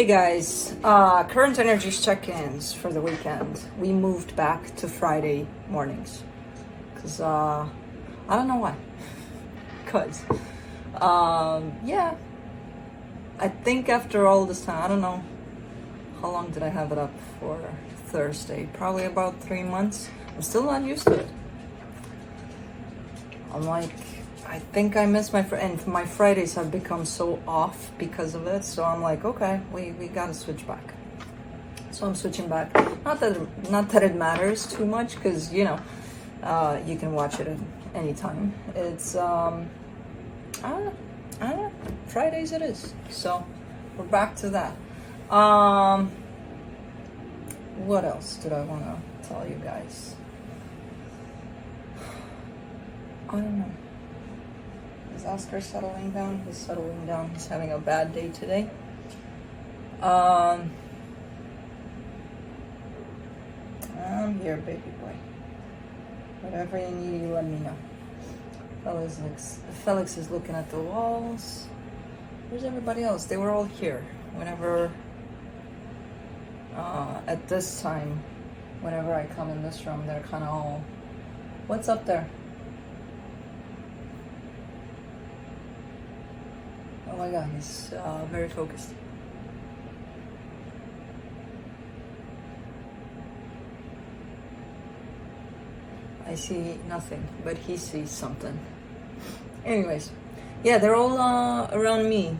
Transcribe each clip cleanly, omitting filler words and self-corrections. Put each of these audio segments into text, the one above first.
Hey guys, current energies check-ins for the weekend. We moved back to Friday mornings because I don't know why. Because yeah, I think after all this time, I don't know how long did I have it up for Thursday? Probably about 3 months. I'm still not used to it. I'm like, I think I miss my and my Fridays have become so off because of it. So I'm like, okay, we gotta switch back. So I'm switching back. Not that it matters too much, because you know, you can watch it at any time. It's I don't know. Fridays it is. So we're back to that. What else did I want to tell you guys? I don't know. Is Oscar settling down? He's settling down. He's having a bad day today. I'm here, baby boy. Whatever you need, you let me know. Felix is looking at the walls. Where's everybody else? They were all here. Whenever, at this time, whenever I come in this room, they're kind of all, what's up there? Oh my god, he's very focused. I see nothing, but he sees something. Anyways, yeah, they're all around me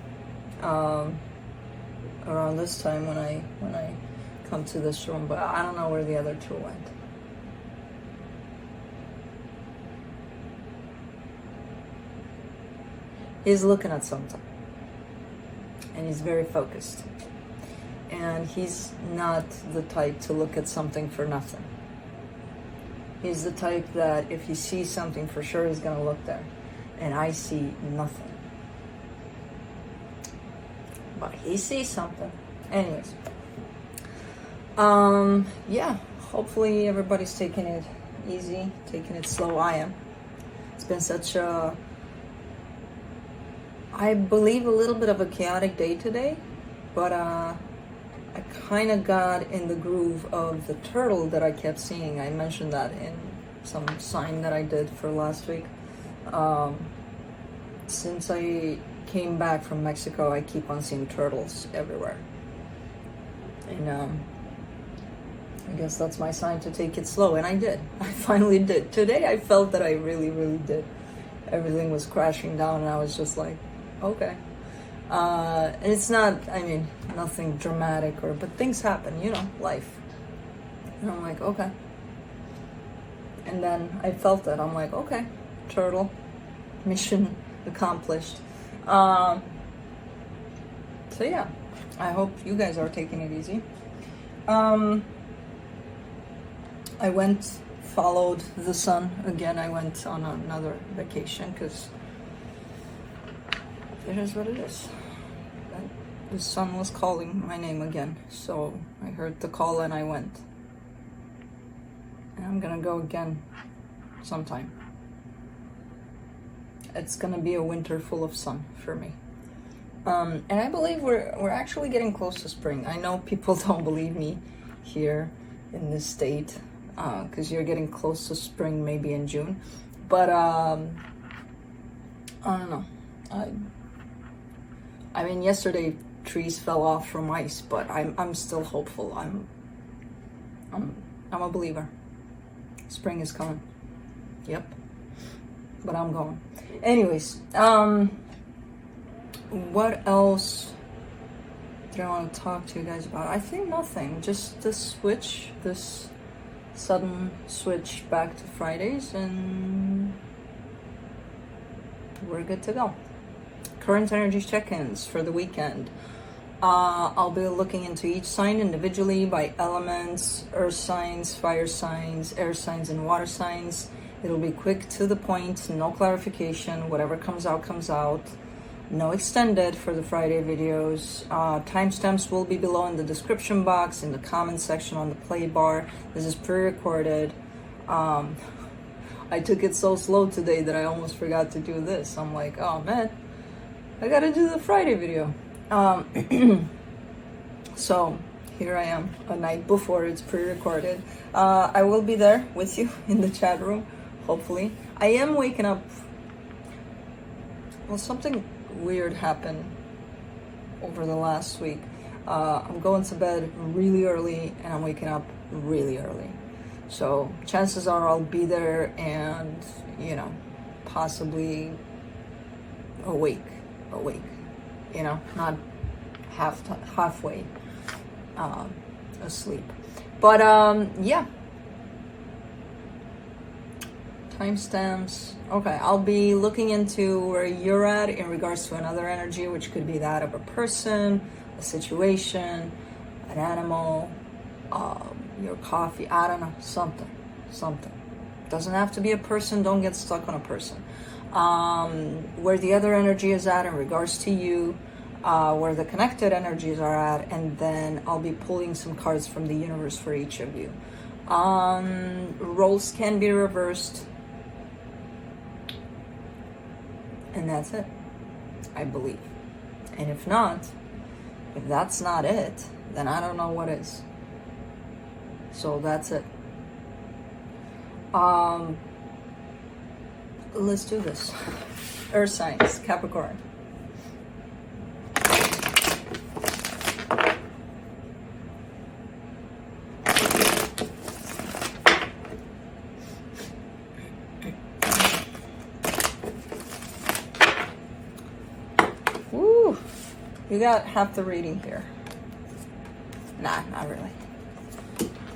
around this time when I come to this room, but I don't know where the other two went. He's looking at something. And he's very focused. And he's not the type to look at something for nothing. He's the type that if he sees something for sure, he's gonna look there. And I see nothing. But he sees something. Anyways. Yeah, hopefully everybody's taking it easy, taking it slow. I am. It's been such a, I believe, a little bit of a chaotic day today, but I kind of got in the groove of the turtle that I kept seeing. I mentioned that in some sign that I did for last week. Since I came back from Mexico, I keep on seeing turtles everywhere. And I guess that's my sign to take it slow, and I did. I finally did. Today I felt that I really, really did. Everything was crashing down, and I was just like, okay. And it's not, I mean, nothing dramatic, but things happen, you know, life. And I'm like, okay. And then I felt that. I'm like, okay, turtle, mission accomplished. So yeah, I hope you guys are taking it easy. I followed the sun again. I went on another vacation because it is what it is. The sun was calling my name again, so I heard the call and I went. And I'm gonna go again sometime. It's gonna be a winter full of sun for me. And I believe we're actually getting close to spring. I know people don't believe me here in this state, because you're getting close to spring maybe in June. But I don't know. I mean, yesterday trees fell off from ice, but I'm still hopeful. I'm a believer. Spring is coming. Yep. But I'm going. Anyways, what else did I want to talk to you guys about? I think nothing. Just this sudden switch back to Fridays, and we're good to go. Current energies check-ins for the weekend. I'll be looking into each sign individually by elements: earth signs, fire signs, air signs, and water signs. It'll be quick, to the point, no clarification. Whatever comes out, comes out. No extended for the Friday videos. Timestamps will be below in the description box, in the comment section, on the play bar. This is pre-recorded. I took it so slow today that I almost forgot to do this. I'm like, oh man, I gotta do the Friday video. So here I am, a night before. It's pre-recorded. I will be there with you in the chat room, hopefully. I am waking up. Well, something weird happened over the last week. I'm going to bed really early and I'm waking up really early. So chances are I'll be there and, you know, possibly awake, you know, not halfway asleep. But yeah. Timestamps. Okay, I'll be looking into where you're at in regards to another energy, which could be that of a person, a situation, an animal, your coffee, I don't know, something. Doesn't have to be a person, don't get stuck on a person. Where the other energy is at in regards to you, where the connected energies are at, and then I'll be pulling some cards from the universe for each of you. Roles can be reversed. And that's it, I believe. And if not, if that's not it, then I don't know what is. So that's it. Let's do this. Earth signs, Capricorn. Woo! You got half the reading here. Nah, not really.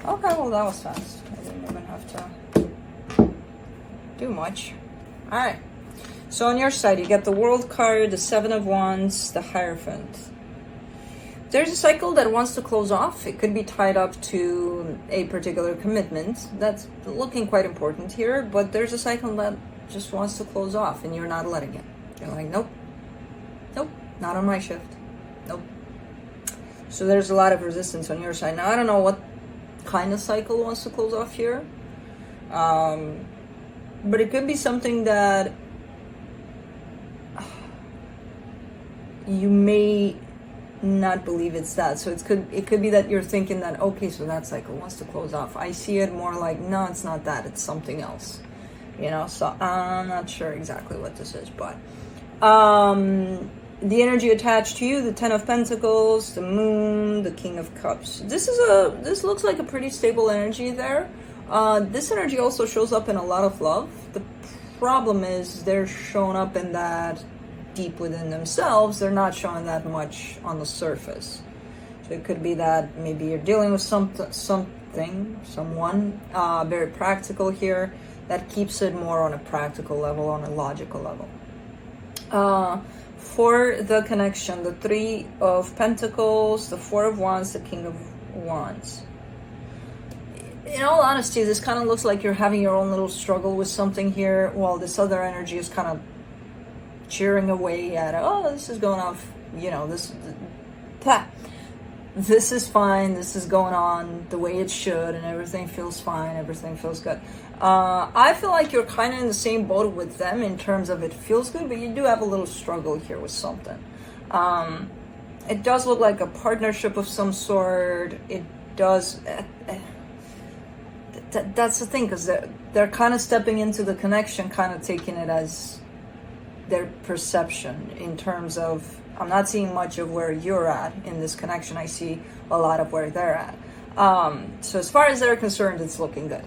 Okay, well that was fast. I didn't even have to do much. Alright. So on your side, you get the World card, the Seven of Wands, the Hierophant. There's a cycle that wants to close off. It could be tied up to a particular commitment. That's looking quite important here. But there's a cycle that just wants to close off and you're not letting it. You're like, nope. Nope. Not on my shift. Nope. So there's a lot of resistance on your side. Now, I don't know what kind of cycle wants to close off here. But it could be something that you may not believe it's that. So it could be that you're thinking that, okay, so that cycle wants to close off. I see it more like, no, it's not that, it's something else. You know, so I'm not sure exactly what this is, but the energy attached to you, the Ten of Pentacles, the Moon, the King of Cups. This looks like a pretty stable energy there. This energy also shows up in a lot of love. The problem is they're showing up in that deep within themselves. They're not showing that much on the surface. So it could be that maybe you're dealing with someone, very practical here, that keeps it more on a practical level, on a logical level. For the connection, the Three of Pentacles, the Four of Wands, the King of Wands. In all honesty, this kind of looks like you're having your own little struggle with something here, while this other energy is kind of cheering away at, oh, this is going off, you know, this is fine, this is going on the way it should, and everything feels fine, everything feels good. I feel like you're kind of in the same boat with them in terms of it feels good, but you do have a little struggle here with something. It does look like a partnership of some sort. It does. That's the thing, because they're kind of stepping into the connection, kind of taking it as their perception in terms of, I'm not seeing much of where you're at in this connection. I see a lot of where they're at. So as far as they're concerned, it's looking good.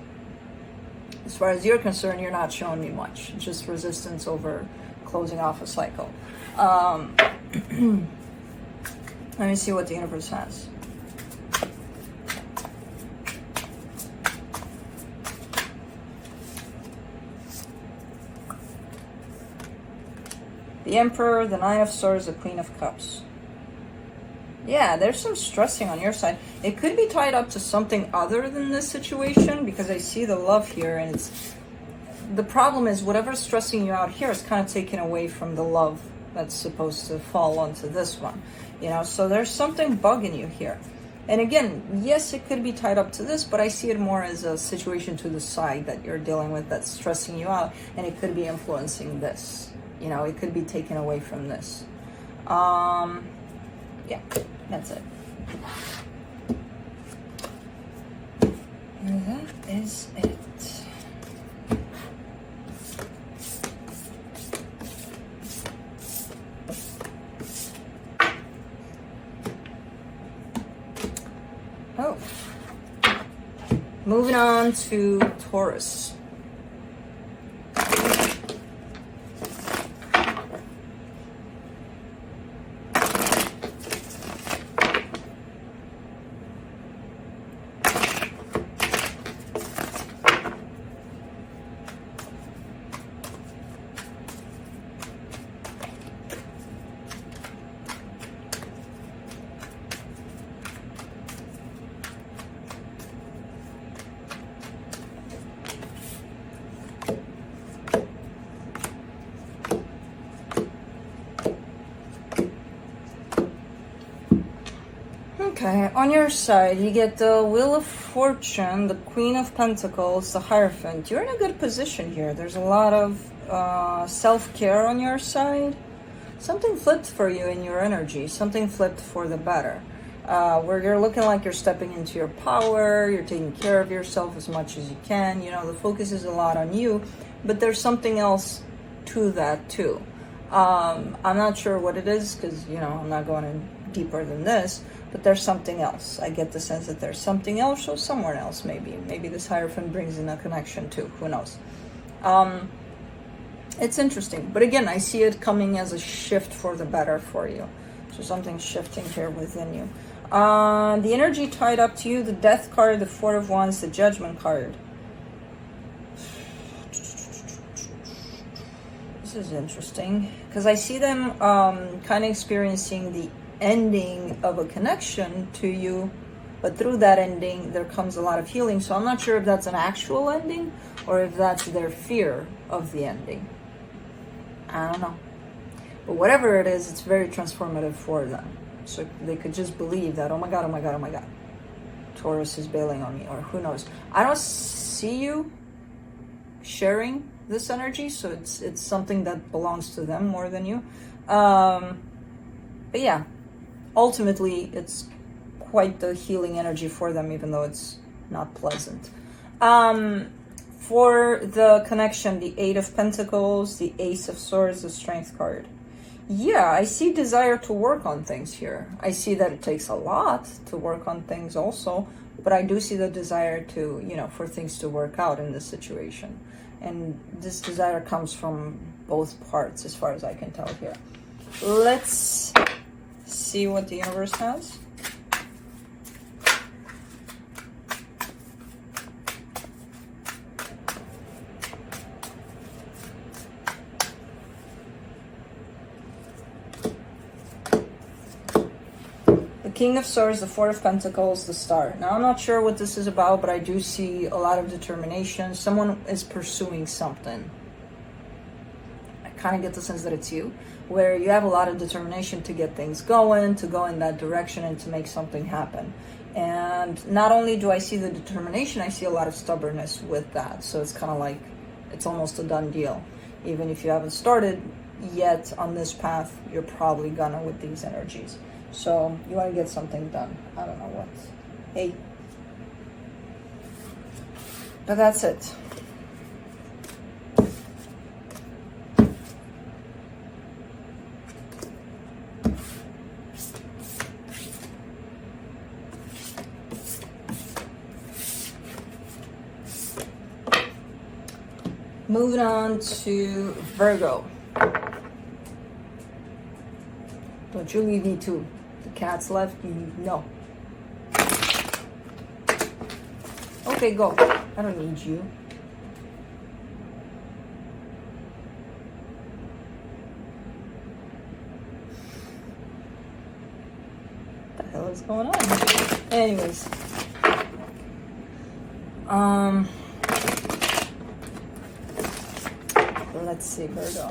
As far as you're concerned, you're not showing me much. Just resistance over closing off a cycle. Let me see what the universe has. The Emperor, the Nine of Swords, the Queen of Cups. Yeah, there's some stressing on your side. It could be tied up to something other than this situation, because I see the love here, and it's the problem is whatever's stressing you out here is kind of taken away from the love that's supposed to fall onto this one, you know. So there's something bugging you here. And again, yes, it could be tied up to this, but I see it more as a situation to the side that you're dealing with that's stressing you out, and it could be influencing this. You know, it could be taken away from this. Yeah, that's it. And that is it. Oh. Moving on to Taurus. Okay, on your side, you get the Wheel of Fortune, the Queen of Pentacles, the Hierophant. You're in a good position here. There's a lot of self-care on your side. Something flipped for you in your energy. Something flipped for the better. Where you're looking like you're stepping into your power. You're taking care of yourself as much as you can. You know, the focus is a lot on you. But there's something else to that, too. I'm not sure what it is because, you know, I'm not going in deeper than this. But there's something else. I get the sense that there's something else or somewhere else, maybe. Maybe this Hierophant brings in a connection too. Who knows? It's interesting. But again, I see it coming as a shift for the better for you. So something's shifting here within you. The energy tied up to you, the Death card, the Four of Wands, the Judgment card. This is interesting. Because I see them kind of experiencing the ending of a connection to you, but through that ending there comes a lot of healing. So I'm not sure if that's an actual ending or if that's their fear of the ending. I don't know, but whatever it is, it's very transformative for them. So they could just believe that, oh my god, oh my god, oh my god, Taurus is bailing on me, or who knows. I don't see you sharing this energy, so it's something that belongs to them more than you. But yeah, ultimately, it's quite the healing energy for them, even though it's not pleasant. For the connection, the Eight of Pentacles, the Ace of Swords, the Strength card. Yeah, I see desire to work on things here. I see that it takes a lot to work on things also, but I do see the desire to, you know, for things to work out in this situation. And this desire comes from both parts, as far as I can tell here. Let's see what the universe has. The King of Swords, the Four of Pentacles, the Star. Now, I'm not sure what this is about, but I do see a lot of determination. Someone is pursuing something. I kind of get the sense that it's you, where you have a lot of determination to get things going, to go in that direction and to make something happen. And not only do I see the determination, I see a lot of stubbornness with that. So it's kind of like, it's almost a done deal. Even if you haven't started yet on this path, you're probably gonna with these energies. So you want to get something done. I don't know what. Hey. But that's it. Moving on to Virgo. Don't you leave me too. The cat's left. No. Okay, go. I don't need you. What the hell is going on? Anyways. Let's see, Virgo.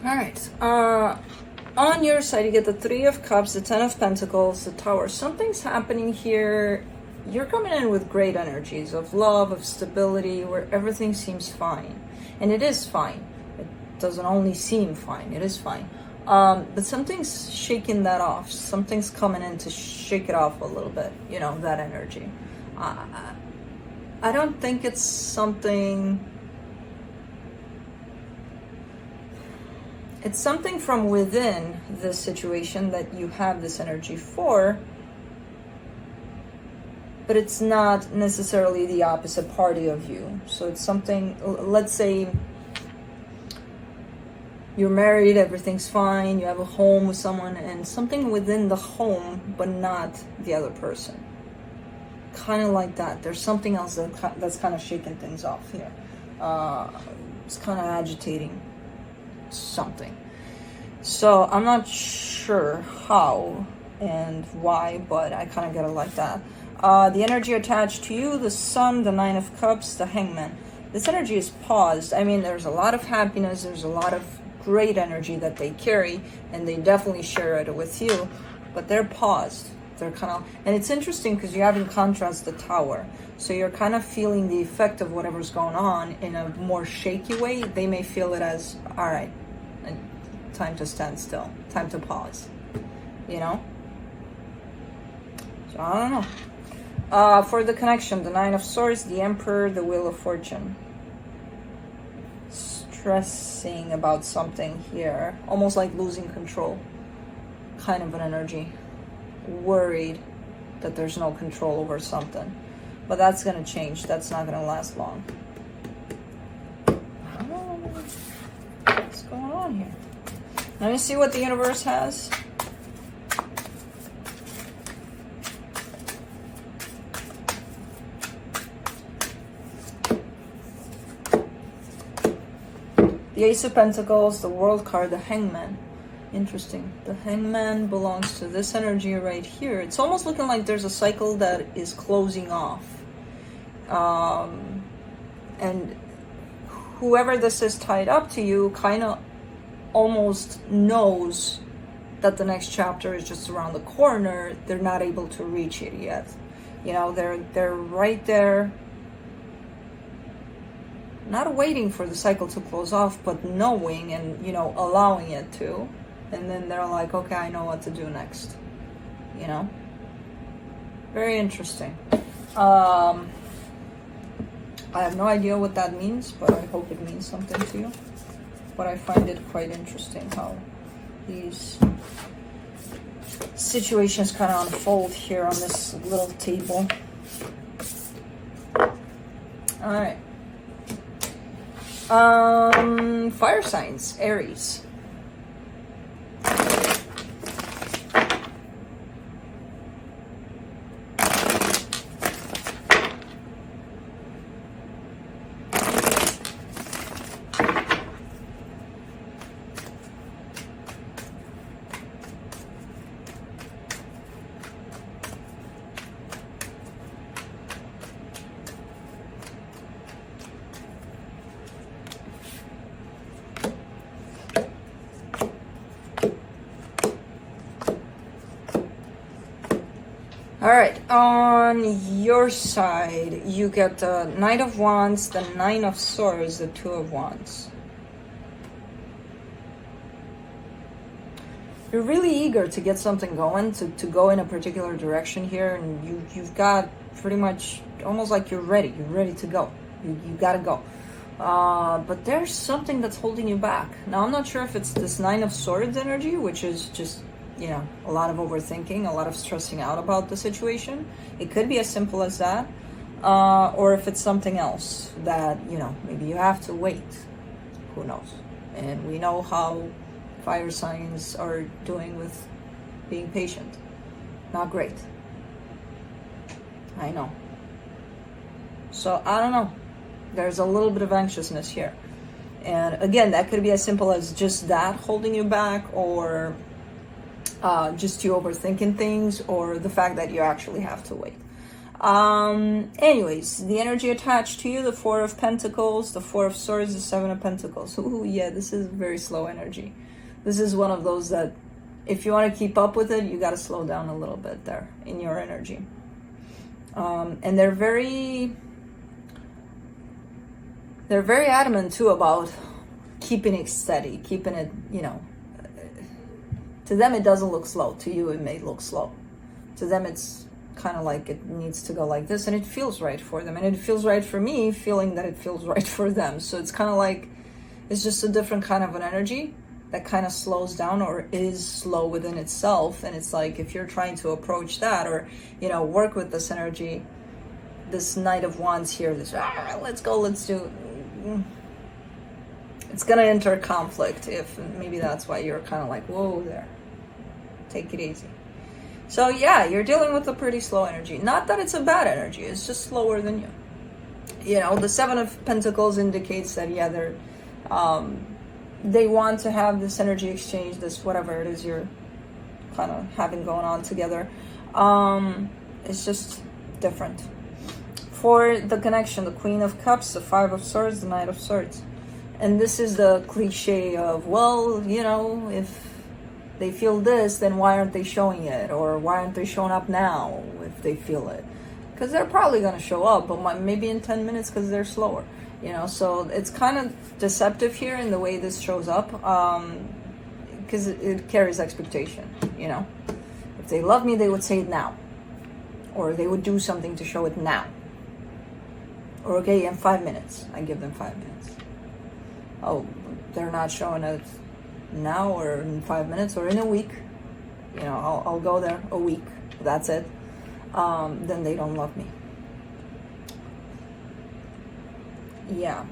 All right. On your side, you get the Three of Cups, the Ten of Pentacles, the Tower. Something's happening here. You're coming in with great energies of love, of stability, where everything seems fine. And it is fine. It doesn't only seem fine. It is fine. But something's shaking that off. Something's coming in to shake it off a little bit, you know, that energy. I don't think it's something... It's something from within this situation that you have this energy for, but it's not necessarily the opposite party of you. So it's something, let's say you're married, everything's fine, you have a home with someone, and something within the home, but not the other person. Kind of like that. There's something else that's kind of shaking things off here. It's kind of agitating something. So I'm not sure how and why, but I kind of get it like that. The energy attached to you, the Sun, the Nine of Cups, the Hangman. This energy is paused. I mean, there's a lot of happiness, there's a lot of great energy that they carry, and they definitely share it with you, but they're paused. They're kind of, and it's interesting because you have in contrast the Tower. So you're kind of feeling the effect of whatever's going on in a more shaky way. They may feel it as, all right, time to stand still, time to pause, you know? So I don't know. For the connection, the Nine of Swords, the Emperor, the Wheel of Fortune. Stressing about something here, almost like losing control, kind of an energy. Worried that there's no control over something, but that's gonna change. That's not gonna last long. I don't know what's going on here. Let me see what the universe has. The Ace of Pentacles, the World card, the Hangman. Interesting. The Hangman belongs to this energy right here. It's almost looking like there's a cycle that is closing off. And whoever this is tied up to you kind of almost knows that the next chapter is just around the corner. They're not able to reach it yet. You know, they're right there, not waiting for the cycle to close off, but knowing and, you know, allowing it to. And then they're like, okay, I know what to do next. You know? Very interesting. I have no idea what that means, but I hope it means something to you. But I find it quite interesting how these situations kind of unfold here on this little table. All right. Fire signs, Aries. All right, on your side, you get the Knight of Wands, the Nine of Swords, the Two of Wands. You're really eager to get something going, to go in a particular direction here, and you've got pretty much almost like you're ready to go. You gotta go. But there's something that's holding you back. Now, I'm not sure if it's this Nine of Swords energy, which is just, you know, a lot of overthinking, a lot of stressing out about the situation. It could be as simple as that. Or if it's something else that, you know, maybe you have to wait. Who knows? And we know how fire signs are doing with being patient. Not great. I know. So, I don't know. There's a little bit of anxiousness here. And again, that could be as simple as just that holding you back, or just you overthinking things, or the fact that you actually have to wait. Anyways, the energy attached to you, the Four of Pentacles, the Four of Swords, the Seven of Pentacles. Ooh, yeah, this is very slow energy. This is one of those that if you want to keep up with it, you got to slow down a little bit there in your energy. And they're very adamant too about keeping it steady, keeping it, you know, to them it doesn't look slow. To you it may look slow. To them it's kind of like it needs to go like this, and it feels right for them, and it feels right for me feeling that it feels right for them. So it's kind of like it's just a different kind of an energy that kind of slows down or is slow within itself. And it's like if you're trying to approach that or, you know, work with this energy, this Knight of Wands here, this let's go, let's do, it's gonna enter conflict. If maybe that's why you're kind of like, whoa there, take it easy. So yeah, you're dealing with a pretty slow energy. Not that it's a bad energy, it's just slower than you. You know, the Seven of Pentacles indicates that, yeah, they're they want to have this energy exchange, this whatever it is you're kind of having going on together. It's just different. For the connection, the Queen of Cups, the Five of Swords, the Knight of Swords. And this is the cliche of, well, you know, if they feel this, then why aren't they showing it? Or why aren't they showing up now if they feel it? Because they're probably going to show up, but maybe in 10 minutes because they're slower. You know, so it's kind of deceptive here in the way this shows up, because it carries expectation, you know. If they love me, they would say it now. Or they would do something to show it now. Or, okay, in 5 minutes. I give them 5 minutes. Oh, they're not showing it now or in 5 minutes or in a week. You know, I'll go there a week. That's it. Then they don't love me. Yeah,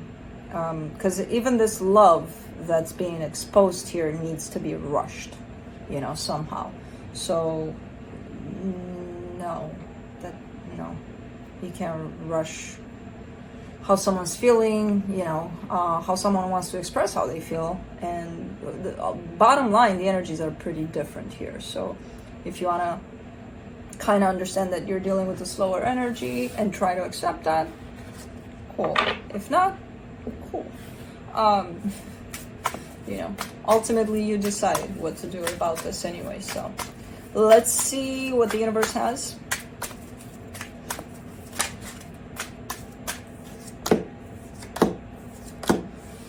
because even this love that's being exposed here needs to be rushed, you know, somehow. So, no, you can't rush how someone's feeling, you know, how someone wants to express how they feel. And the bottom line, the energies are pretty different here. So if you want to kind of understand that you're dealing with a slower energy and try to accept that, cool. If not, cool. You know, ultimately you decide what to do about this anyway. So let's see what the universe has.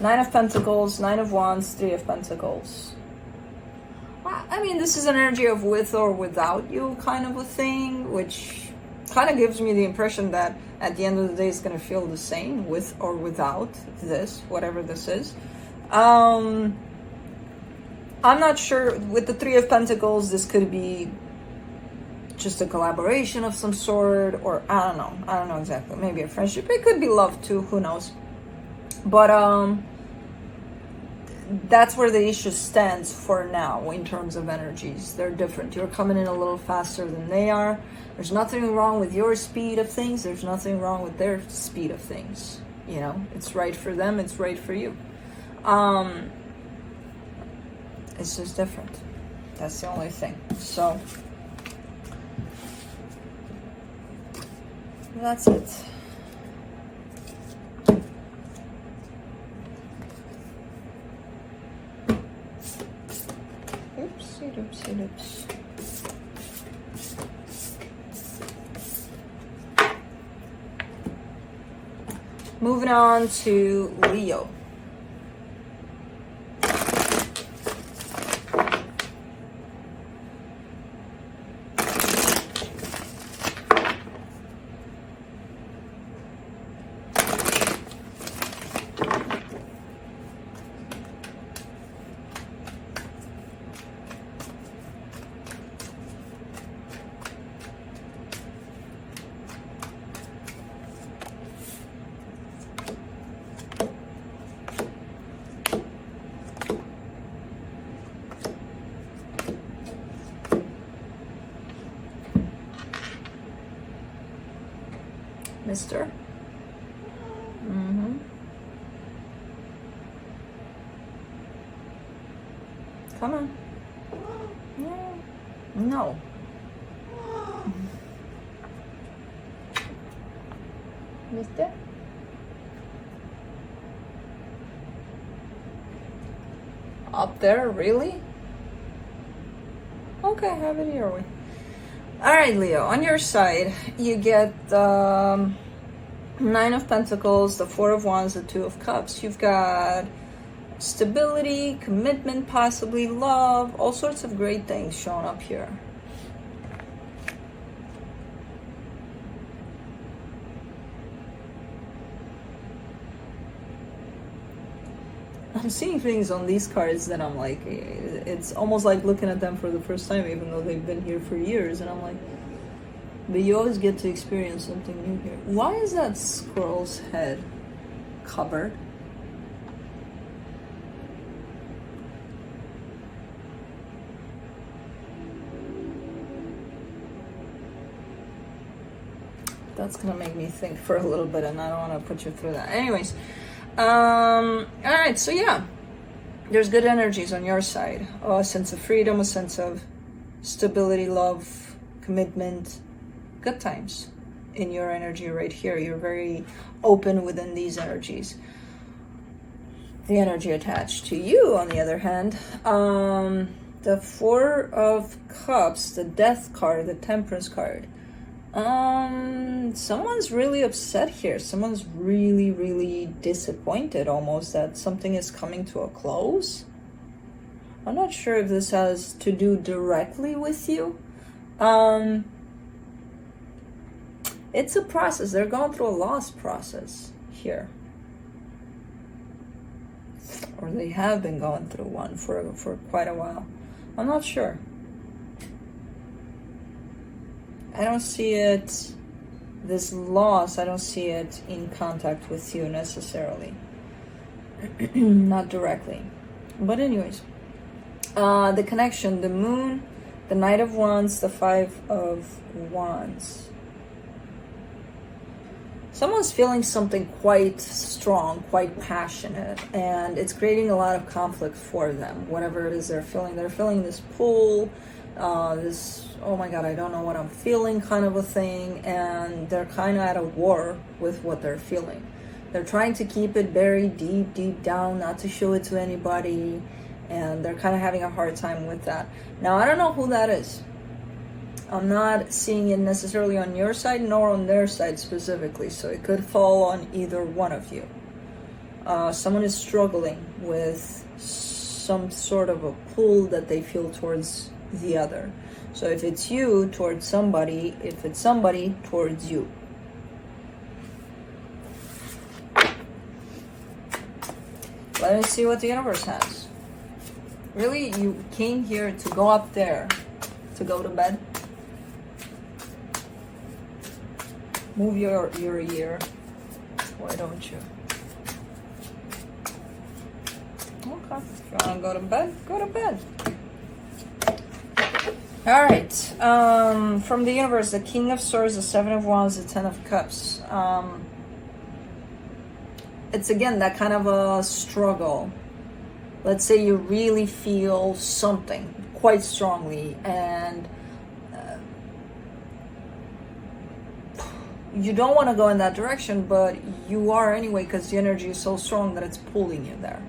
Nine of Pentacles, Nine of Wands, Three of Pentacles. I mean, this is an energy of with or without you kind of a thing, which kind of gives me the impression that at the end of the day it's going to feel the same with or without this, whatever this is. I'm not sure. With the Three of Pentacles, this could be just a collaboration of some sort, or I don't know exactly, maybe a friendship. It could be love too, who knows. But that's where the issue stands for now in terms of energies. They're different. You're coming in a little faster than they are. There's nothing wrong with your speed of things. There's nothing wrong with their speed of things. You know, it's right for them. It's right for you. It's just different. That's the only thing. So that's it. Oops. Moving on to Leo. Mister. Come on. No. ¿Viste? Up there, really? Okay, have it your way. Alright, Leo, on your side, you get the Nine of Pentacles, the Four of Wands, the Two of Cups. You've got stability, commitment, possibly love, all sorts of great things showing up here. I'm seeing things on these cards that I'm like, it's almost like looking at them for the first time, even though they've been here for years, and I'm like, but you always get to experience something new here. Why is that squirrel's head covered? That's gonna make me think for a little bit, and I don't want to put you through that. Anyways, all right, so yeah, there's good energies on your side. A sense of freedom, a sense of stability, love, commitment, good times in your energy right here. You're very open within these energies. The energy attached to you, on the other hand, the Four of Cups, the Death card, the Temperance card. Someone's really upset here. Someone's really, really disappointed almost that something is coming to a close. I'm not sure if this has to do directly with you. It's a process. They're going through a loss process here. Or they have been going through one for quite a while. I'm not sure. I don't see it, this loss, I don't see it in contact with you necessarily. Not directly. But anyways, the connection, the Moon, the Knight of Wands, the Five of Wands. Someone's feeling something quite strong, quite passionate, and it's creating a lot of conflict for them. Whatever it is they're feeling this pull, this, oh my god, I don't know what I'm feeling kind of a thing, and they're kind of at a war with what they're feeling. They're trying to keep it buried deep down, not to show it to anybody, and they're kind of having a hard time with that. Now, I don't know who that is. I'm not seeing it necessarily on your side nor on their side specifically, so it could fall on either one of you. Someone is struggling with some sort of a pull that they feel towards the other. So if it's you towards somebody, if it's somebody towards you. Let me see what the universe has. Really, you came here to go up there, to go to bed? Move your ear. Why don't you? Okay, if you want to go to bed, go to bed. All right, from the universe, the King of Swords, the Seven of Wands, the Ten of Cups. It's again that kind of a struggle. Let's say you really feel something quite strongly, and you don't want to go in that direction, but you are anyway because the energy is so strong that it's pulling you there.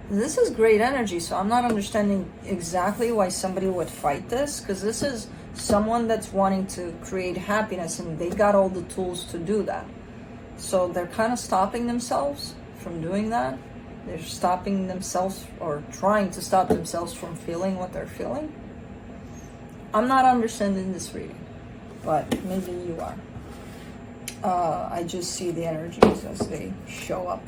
This is great energy, so I'm not understanding exactly why somebody would fight this, because this is someone that's wanting to create happiness, and they got all the tools to do that. So they're kind of stopping themselves from doing that. They're stopping themselves, or trying to stop themselves from feeling what they're feeling. I'm not understanding this reading, but maybe you are. I just see the energies as they show up.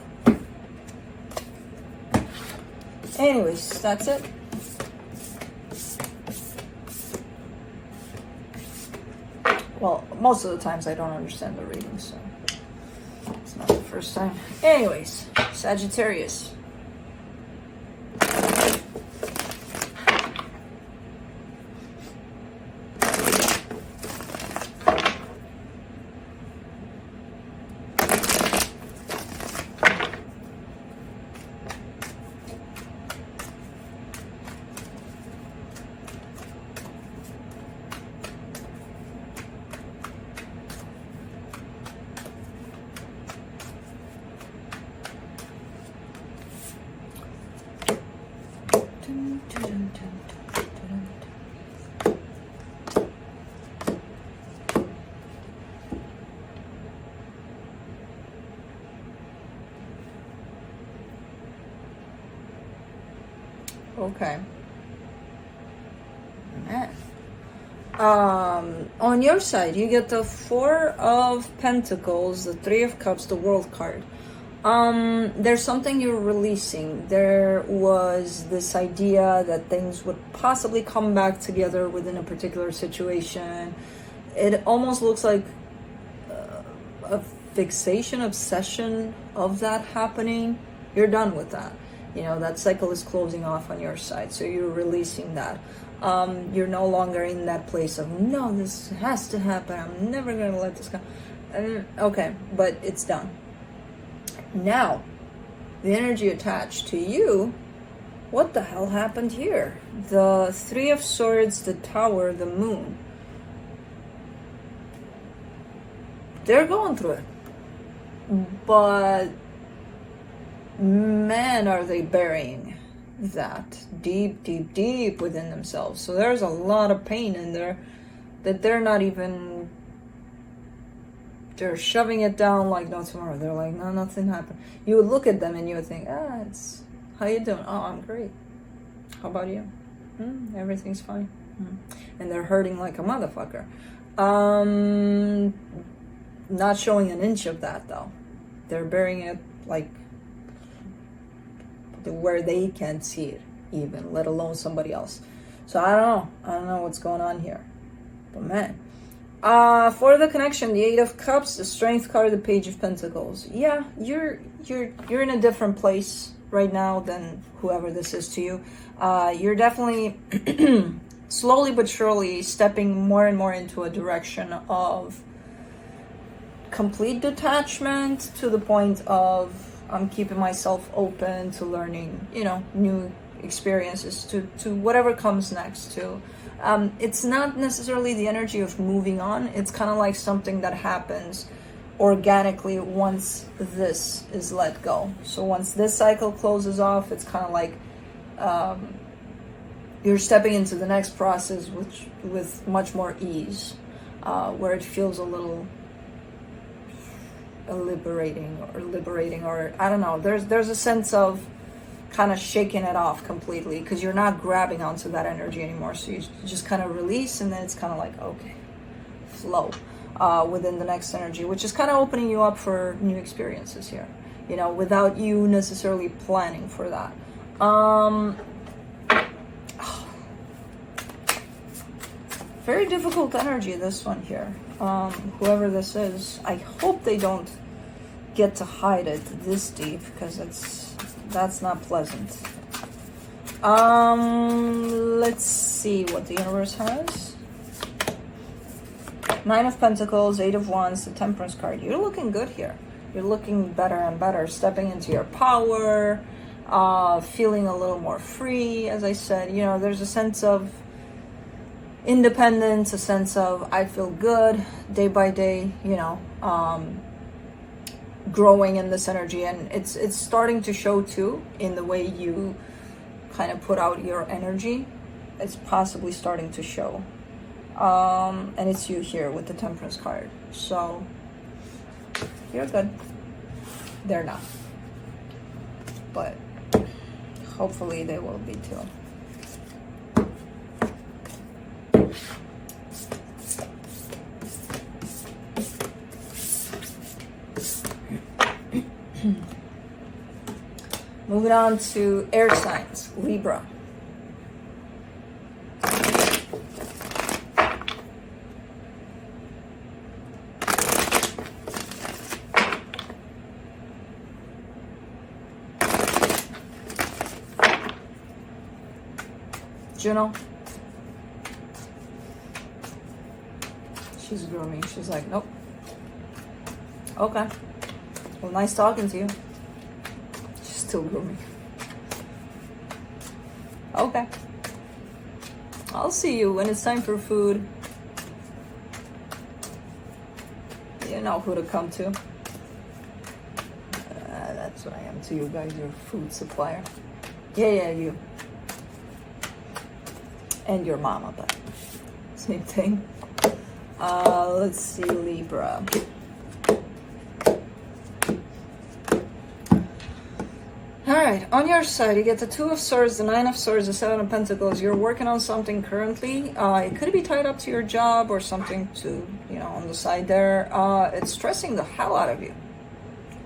Anyways, that's it. Well, most of the times I don't understand the reading, so it's not the first time. Anyways, Sagittarius. Okay. Man. On your side, you get the Four of Pentacles, the Three of Cups, the World card. There's something you're releasing. There was this idea that things would possibly come back together within a particular situation. It almost looks like a fixation, obsession of that happening. You're done with that. You know, that cycle is closing off on your side, so you're releasing that. You're no longer in that place of, no, this has to happen, I'm never going to let this go. Okay, but it's done. Now, the energy attached to you, what the hell happened here? The Three of Swords, the Tower, the Moon. They're going through it. But man, are they burying that deep, deep, deep within themselves. So there's a lot of pain in there that they're not even, they're shoving it down like no tomorrow. They're like, no, nothing happened. You would look at them and you would think, it's, how you doing? Oh, I'm great. How about you? Everything's fine. And they're hurting like a motherfucker. Not showing an inch of that though. They're burying it like where they can't see it even, let alone somebody else. So I don't know what's going on here, but man, for the connection, the Eight of Cups, the Strength card, the Page of Pentacles. Yeah, you're in a different place right now than whoever this is to you. You're definitely slowly but surely stepping more and more into a direction of complete detachment, to the point of I'm keeping myself open to learning, you know, new experiences, to whatever comes next. To it's not necessarily the energy of moving on. It's kind of like something that happens organically once this is let go. So once this cycle closes off, it's kind of like you're stepping into the next process with much more ease, where it feels a little liberating, or I don't know, there's a sense of kind of shaking it off completely, because you're not grabbing onto that energy anymore. So you just kind of release, and then it's kind of like, okay, flow within the next energy, which is kind of opening you up for new experiences here, you know, without you necessarily planning for that. Very difficult energy, this one here. Whoever this is, I hope they don't get to hide it this deep, because that's not pleasant. Let's see what the universe has. Nine of Pentacles, Eight of Wands, the Temperance card. You're looking good here. You're looking better and better, stepping into your power, feeling a little more free. As I said, you know, there's a sense of independence, a sense of I feel good day by day, you know, growing in this energy. And it's starting to show too in the way you kind of put out your energy. It's possibly starting to show, and it's you here with the Temperance card. So you're good. They're not, but hopefully they will be too. Moving on to air signs, Libra. Juno. She's grooming. She's like, nope. Okay. Well, nice talking to you. Still grooming. Okay. I'll see you when it's time for food. You know who to come to. That's what I am to you guys, your food supplier. Yeah, you. and your mama, but same thing. Let's see, Libra. Alright, on your side, you get the Two of Swords, the Nine of Swords, the Seven of Pentacles. You're working on something currently. It could be tied up to your job or something to, you know, on the side there. It's stressing the hell out of you.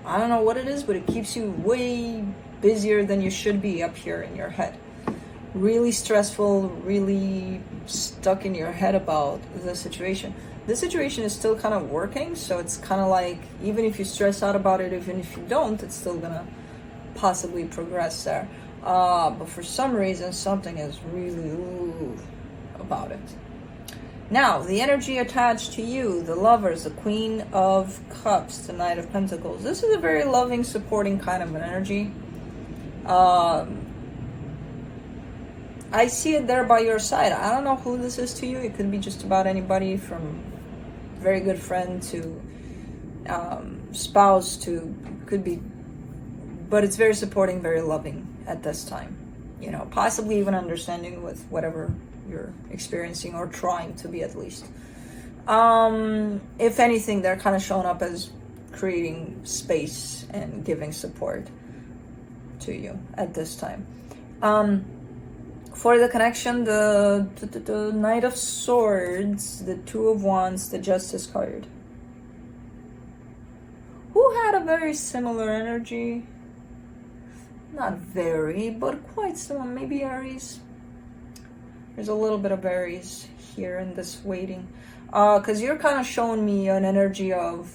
I don't know what it is, but it keeps you way busier than you should be up here in your head. Really stressful, really stuck in your head about the situation. This situation is still kind of working, so it's kind of like, even if you stress out about it, even if you don't, it's still gonna possibly progress there. But for some reason, something is really about it. Now, the energy attached to you, the Lovers, the Queen of Cups, the Knight of Pentacles. This is a very loving, supporting kind of an energy. I see it there by your side. I don't know who this is to you. It could be just about anybody, from very good friend to spouse to, could be, but it's very supporting, very loving at this time. You know, possibly even understanding with whatever you're experiencing, or trying to be at least. If anything, they're kind of showing up as creating space and giving support to you at this time. For the connection, the Knight of Swords, the Two of Wands, the Justice card. Who had a very similar energy? Not very, but quite similar. Maybe Aries. There's a little bit of Aries here in this waiting. Because you're kind of showing me an energy of...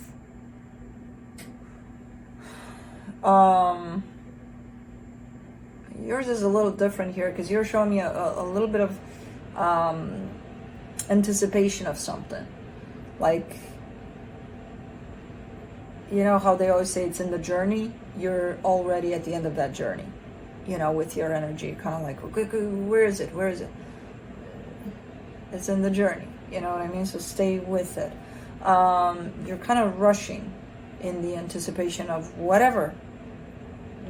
yours is a little different here, because you're showing me a little bit of anticipation of something. Like, you know how they always say it's in the journey? You're already at the end of that journey, you know, with your energy. Kind of like, okay, where is it? Where is it? It's in the journey, you know what I mean? So stay with it. You're kind of rushing in the anticipation of whatever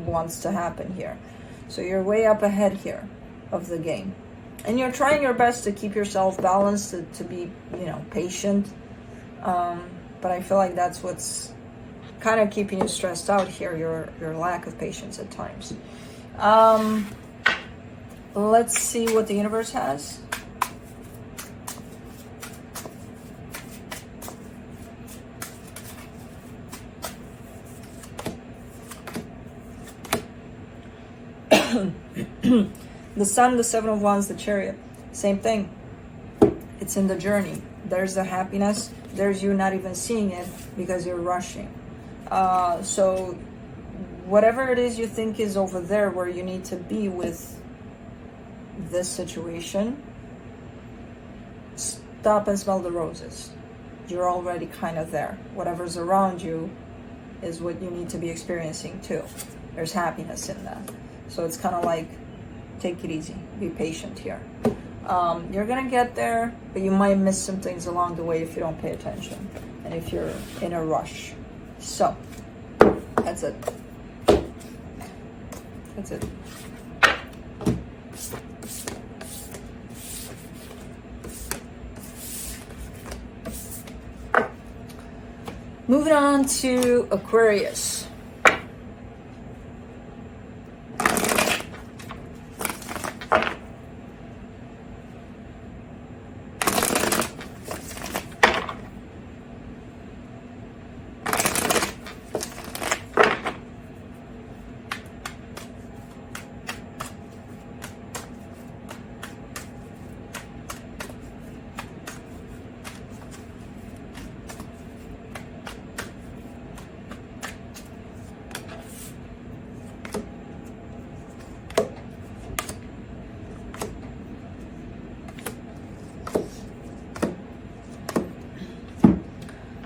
wants to happen here. So you're way up ahead here of the game. And you're trying your best to keep yourself balanced, to be, you know, patient. But I feel like that's what's kind of keeping you stressed out here, your lack of patience at times. Let's see what the universe has. The Sun, the Seven of Wands, the Chariot. Same thing. It's in the journey. There's the happiness. There's you not even seeing it because you're rushing. So whatever it is you think is over there where you need to be with this situation, stop and smell the roses. You're already kind of there. Whatever's around you is what you need to be experiencing too. There's happiness in that. So it's kind of like, take it easy, be patient here. You're gonna get there, but you might miss some things along the way if you don't pay attention and if you're in a rush. So that's it. That's it. Moving on to Aquarius.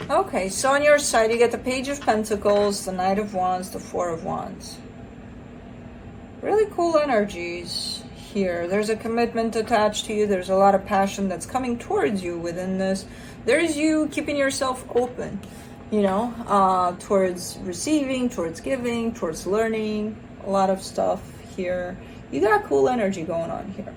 Okay, so on your side, you get the Page of Pentacles, the Knight of Wands, the Four of Wands. Really cool energies here. There's a commitment attached to you. There's a lot of passion that's coming towards you within this. There's you keeping yourself open, you know, towards receiving, towards giving, towards learning. A lot of stuff here. You got cool energy going on here.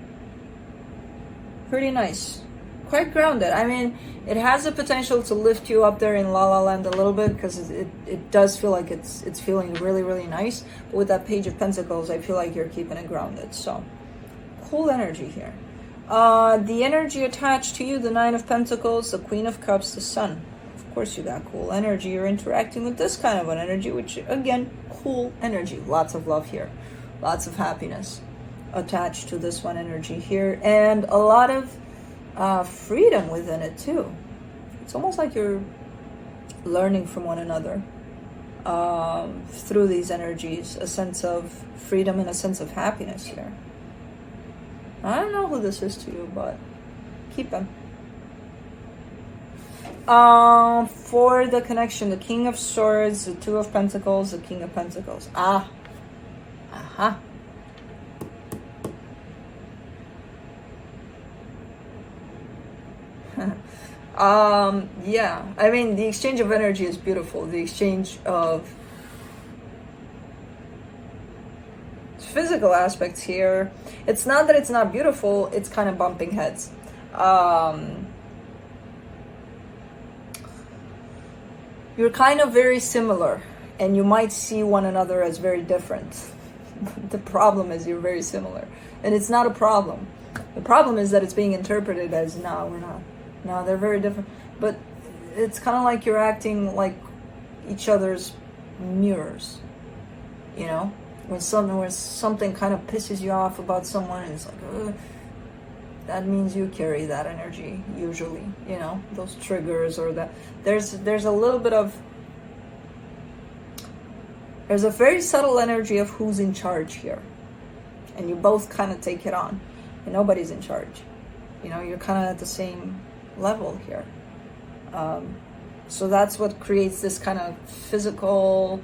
Pretty nice. Quite grounded. I mean, it has the potential to lift you up there in La La Land a little bit, because it does feel like it's feeling really, really nice. But with that Page of Pentacles, I feel like you're keeping it grounded. So, cool energy here. The energy attached to you, the Nine of Pentacles, the Queen of Cups, the Sun. Of course you got cool energy. You're interacting with this kind of an energy, which, again, cool energy. Lots of love here. Lots of happiness attached to this one energy here. And a lot of freedom within it too. It's almost like you're learning from one another through these energies, a sense of freedom and a sense of happiness here. I don't know who this is to you, but keep them. For the connection, the King of Swords, the Two of Pentacles, the King of Pentacles. Aha. Yeah, I mean, the exchange of energy is beautiful. The exchange of physical aspects here. It's not that it's not beautiful, it's kind of bumping heads. You're kind of very similar, and you might see one another as very different. The problem is you're very similar, and it's not a problem. The problem is that it's being interpreted as, no, we're not. No, they're very different. But it's kind of like you're acting like each other's mirrors. You know? When something kind of pisses you off about someone, and it's like, ugh, that means you carry that energy, usually. You know? Those triggers, or that. There's a little bit of... There's a very subtle energy of who's in charge here. And you both kind of take it on. And nobody's in charge. You know, you're kind of at the same level here. So that's what creates this kind of physical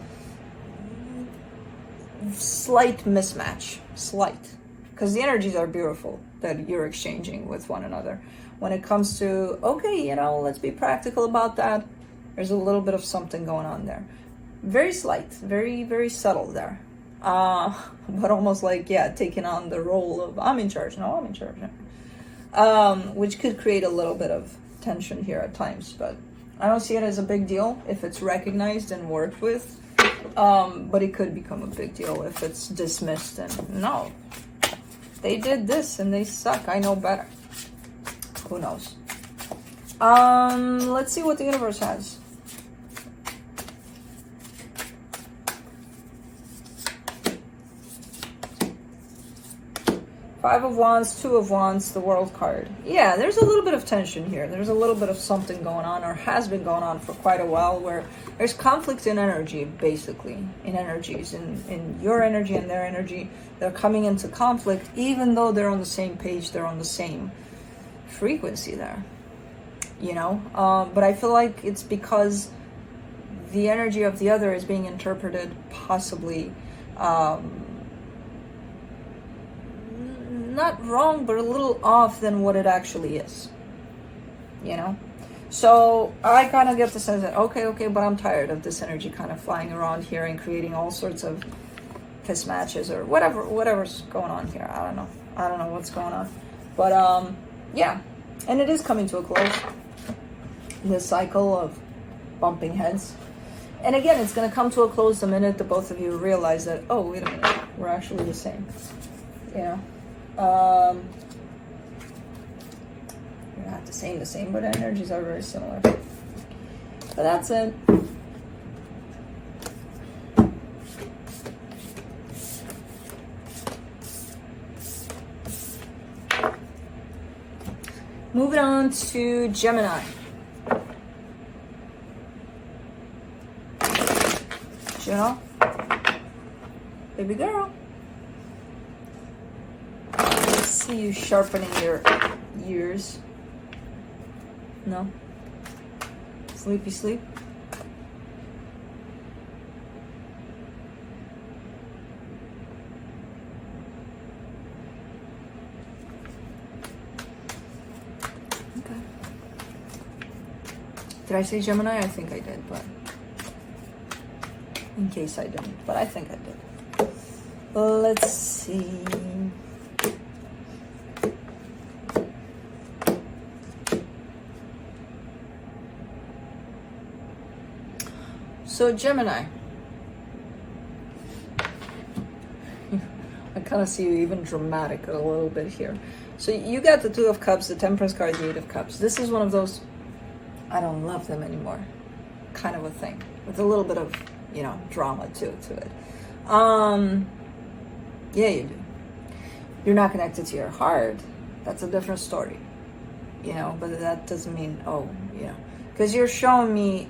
slight mismatch. Slight. Because the energies are beautiful that you're exchanging with one another. When it comes to, okay, you know, let's be practical about that, there's a little bit of something going on there. Very slight, very, very subtle there. But almost like, yeah, taking on the role of, I'm in charge. No, I'm in charge. Which could create a little bit of tension here at times, but I don't see it as a big deal if it's recognized and worked with. But it could become a big deal if it's dismissed and, no, they did this and they suck, I know better. Who knows? Let's see what the universe has. Five of Wands, Two of Wands, the World card. Yeah, there's a little bit of tension here. There's a little bit of something going on, or has been going on for quite a while, where there's conflict in energy, basically, in energies, in your energy and their energy. They're coming into conflict, even though they're on the same page, they're on the same frequency there, you know? But I feel like it's because the energy of the other is being interpreted possibly not wrong, but a little off than what it actually is, you know? So I kind of get the sense that, okay, but I'm tired of this energy kind of flying around here and creating all sorts of piss matches or whatever's going on here. I don't know what's going on, but yeah, and it is coming to a close, this cycle of bumping heads. And again, it's going to come to a close the minute the both of you realize that, oh, wait a minute, we're actually the same, you know? You're not the same, but energies are very similar. But that's it. Moving on to Gemini. Juno, baby girl. See you sharpening your ears. No? Sleepy sleep? Okay. Did I say Gemini? I think I did, but in case I didn't, but I think I did. Let's see. So Gemini, I kind of see you even dramatic a little bit here. So you got the Two of Cups, the Temperance card, the Eight of Cups. This is one of those, I don't love them anymore kind of a thing, with a little bit of, you know, drama to it. Yeah, you do. You're not connected to your heart. That's a different story, you know, but that doesn't mean, oh, you know, because you're showing me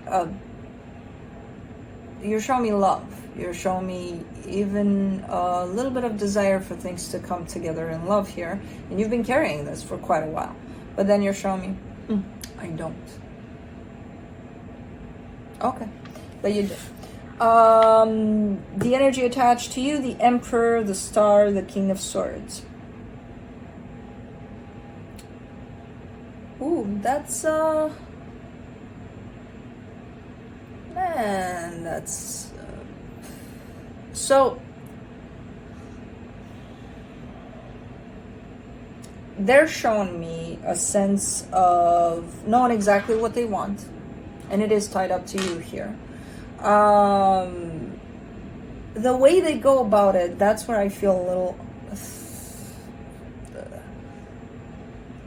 love. You're showing me even a little bit of desire for things to come together in love here. And you've been carrying this for quite a while. But then you're showing me, I don't. Okay. But you do. The energy attached to you, the Emperor, the Star, the King of Swords. Ooh, that's, man, that's, so, they're showing me a sense of knowing exactly what they want, and it is tied up to you here. The way they go about it, that's where I feel a little,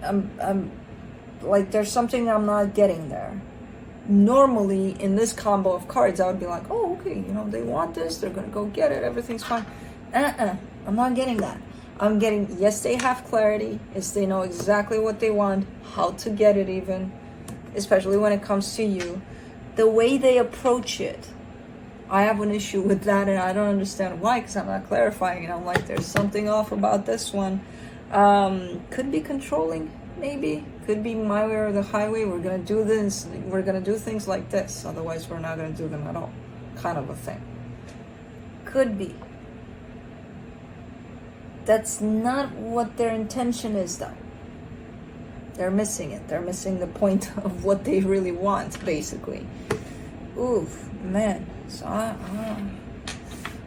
I'm like, there's something I'm not getting there. Normally, in this combo of cards, I would be like, oh, okay, you know, they want this, they're gonna go get it, everything's fine. I'm not getting that. I'm getting, yes, they have clarity, yes, they know exactly what they want, how to get it even, especially when it comes to you. The way they approach it, I have an issue with that, and I don't understand why, because I'm not clarifying, and I'm like, there's something off about this one. Could be controlling, maybe. Could be my way or the highway. We're going to do this. We're going to do things like this. Otherwise, we're not going to do them at all. Kind of a thing. Could be. That's not what their intention is, though. They're missing it. They're missing the point of what they really want, basically. Oof, man. So,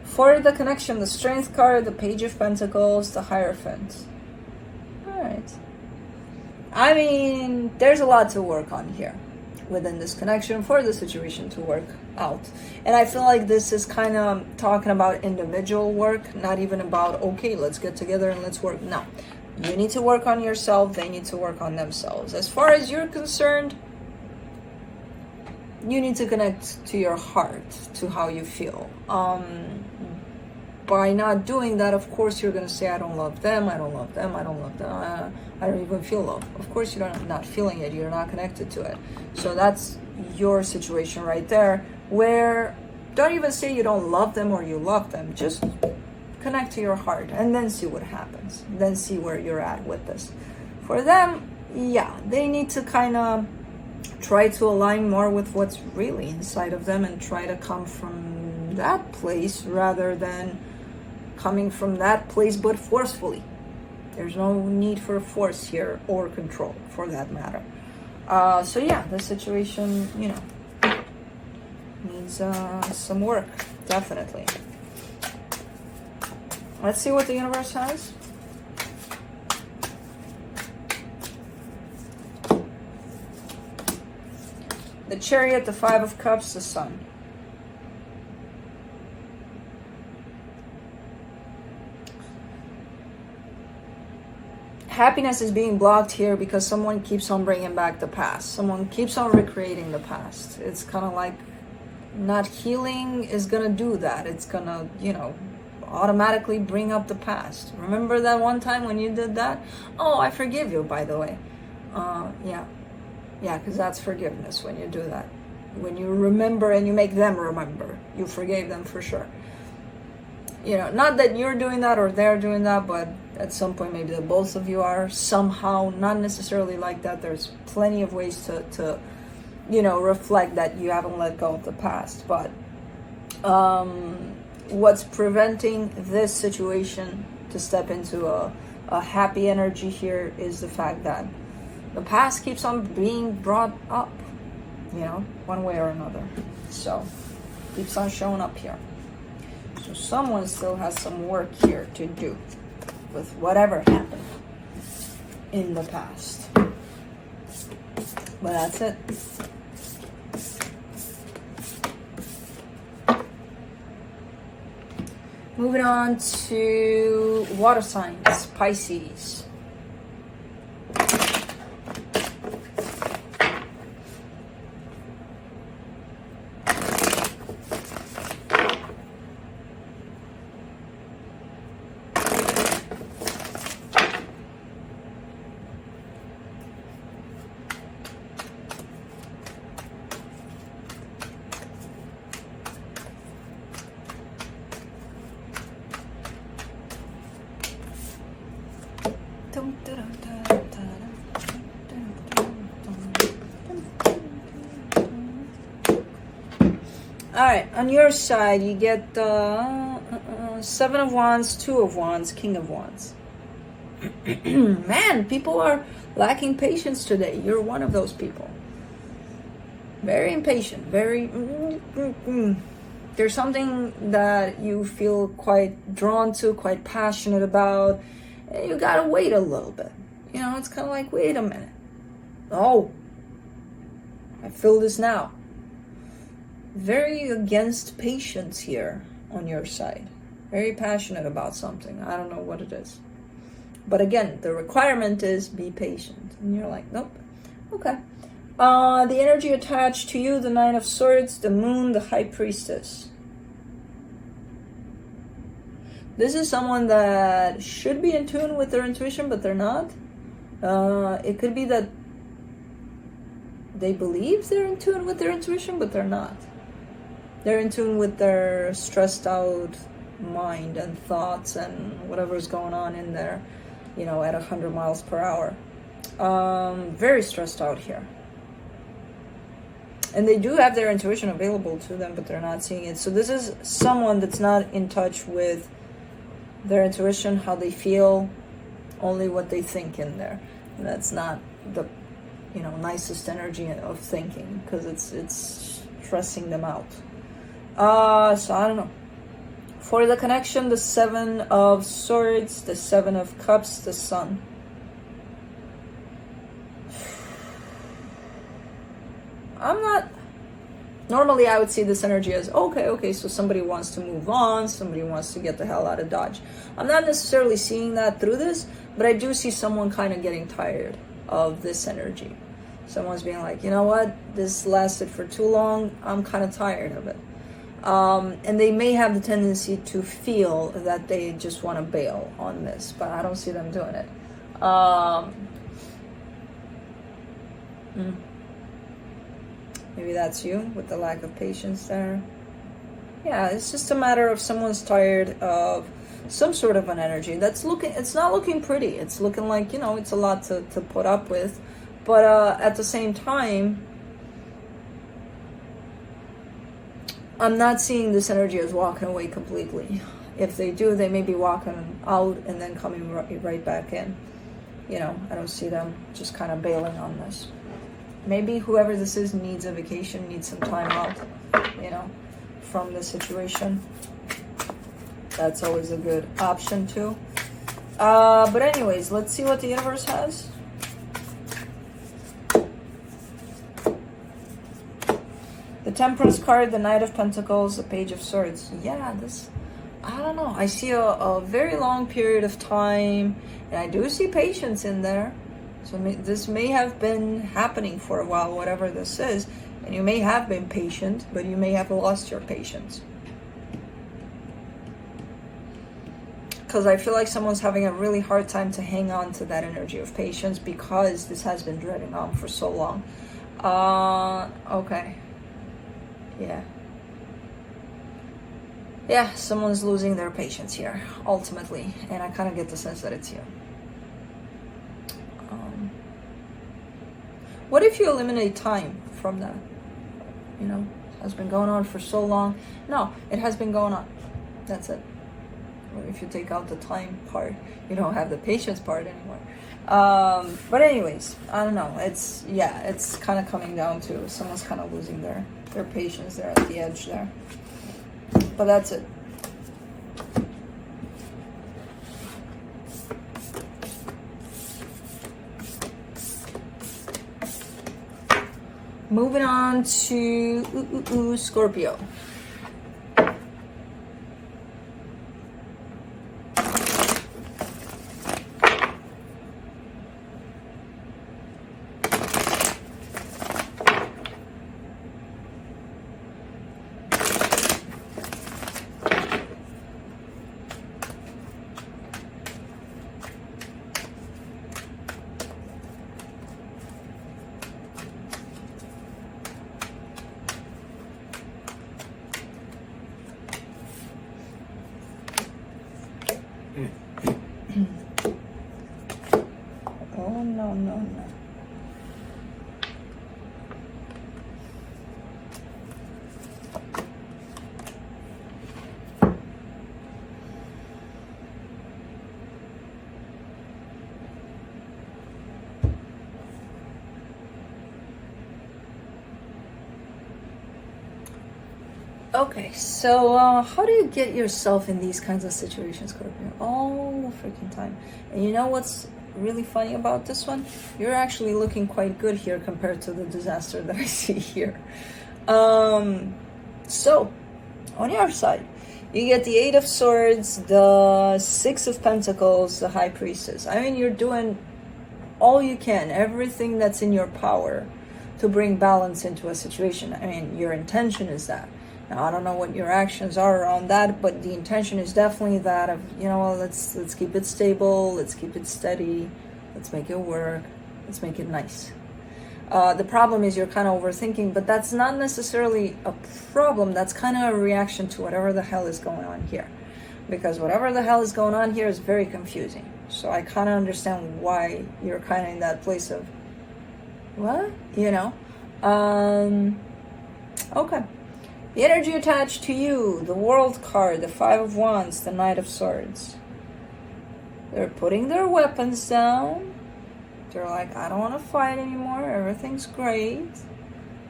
for the connection, the Strength card, the Page of Pentacles, the Hierophant. All right. I mean, there's a lot to work on here within this connection for the situation to work out. And I feel like this is kind of talking about individual work, not even about, okay, let's get together and let's work. No, you need to work on yourself. They need to work on themselves. As far as you're concerned, you need to connect to your heart, to how you feel. By not doing that, of course, you're going to say, I don't love them, I don't love them, I don't love them, I don't even feel love. Of course, you're not feeling it, you're not connected to it. So that's your situation right there, where don't even say you don't love them or you love them. Just connect to your heart and then see what happens. Then see where you're at with this. For them, yeah, they need to kind of try to align more with what's really inside of them and try to come from that place rather than coming from that place, but forcefully. There's no need for force here or control, for that matter. So yeah, the situation, you know, needs some work, definitely. Let's see what the universe has. The Chariot, the Five of Cups, the Sun. Happiness is being blocked here because someone keeps on bringing back the past. Someone keeps on recreating the past. It's kind of like not healing is going to do that. It's going to, you know, automatically bring up the past. Remember that one time when you did that? Oh, I forgive you, by the way. Yeah, because that's forgiveness when you do that. When you remember and you make them remember. You forgave them for sure. You know, not that you're doing that or they're doing that, but at some point maybe the both of you are somehow, not necessarily like that. There's plenty of ways to you know, reflect that you haven't let go of the past. But what's preventing this situation to step into a happy energy here is the fact that the past keeps on being brought up, you know, one way or another. So, keeps on showing up here. So someone still has some work here to do with whatever happened in the past. But that's it. Moving on to water signs, Pisces. All right, on your side, you get Seven of Wands, Two of Wands, King of Wands. Man, people are lacking patience today. You're one of those people. Very impatient, very... There's something that you feel quite drawn to, quite passionate about, and you gotta wait a little bit. You know, it's kind of like, wait a minute. Oh, I feel this now. Very against patience here on your side. Very passionate about something. I don't know what it is. But again, the requirement is be patient. And you're like, nope. Okay. The energy attached to you, the Nine of Swords, the Moon, the High Priestess. This is someone that should be in tune with their intuition, but they're not. It could be that they believe they're in tune with their intuition, but they're not. They're in tune with their stressed out mind and thoughts and whatever's going on in there, you know, at 100 miles per hour. Very stressed out here. And they do have their intuition available to them, but they're not seeing it. So this is someone that's not in touch with their intuition, how they feel, only what they think in there. And that's not the, you know, nicest energy of thinking, because it's stressing them out. So I don't know. For the connection, the Seven of Swords, the Seven of Cups, the Sun. I'm not... Normally I would see this energy as, okay, so somebody wants to move on, somebody wants to get the hell out of Dodge. I'm not necessarily seeing that through this, but I do see someone kind of getting tired of this energy. Someone's being like, you know what, this lasted for too long, I'm kind of tired of it. And they may have the tendency to feel that they just want to bail on this, but I don't see them doing it. Maybe that's you with the lack of patience there. Yeah, it's just a matter of someone's tired of some sort of an energy that's looking, it's not looking pretty. It's looking like, you know, it's a lot to put up with. But at the same time, I'm not seeing this energy as walking away completely. If they do, they may be walking out and then coming right back in. You know, I don't see them just kind of bailing on this. Maybe whoever this is needs a vacation, needs some time out, you know, from the situation. That's always a good option too. But anyways, let's see what the universe has. The Temperance card, the Knight of Pentacles, the Page of Swords. Yeah, this, I don't know. I see a very long period of time, and I do see patience in there. So this may have been happening for a while, whatever this is, and you may have been patient, but you may have lost your patience. Because I feel like someone's having a really hard time to hang on to that energy of patience because this has been dragging on for so long. Okay. Yeah. Yeah, someone's losing their patience here, ultimately, and I kind of get the sense that it's you. What if you eliminate time from that? You know, it has been going on for so long. No, it has been going on. That's it. Or if you take out the time part, you don't have the patience part anymore. But anyways, I don't know. It's, yeah, it's kind of coming down to someone's kind of losing their patience there at the edge there. But that's it. Moving on to Scorpio. Oh, no, no, no. Okay, so how do you get yourself in these kinds of situations, Scorpio? All the freaking time. And you know what's really funny about this one? You're actually looking quite good here compared to the disaster that I see here. So, on your side, you get the Eight of Swords, the Six of Pentacles, the High Priestess. I mean, you're doing all you can, everything that's in your power to bring balance into a situation. I mean, your intention is that. Now, I don't know what your actions are around that, but the intention is definitely that of, you know, let's keep it stable, let's keep it steady, let's make it work, let's make it nice. The problem is you're kind of overthinking, but that's not necessarily a problem. That's kind of a reaction to whatever the hell is going on here. Because whatever the hell is going on here is very confusing. So I kind of understand why you're kind of in that place of, what? You know? Okay. The energy attached to you, the World card, the Five of Wands, the Knight of Swords. They're putting their weapons down. They're like, I don't want to fight anymore. Everything's great.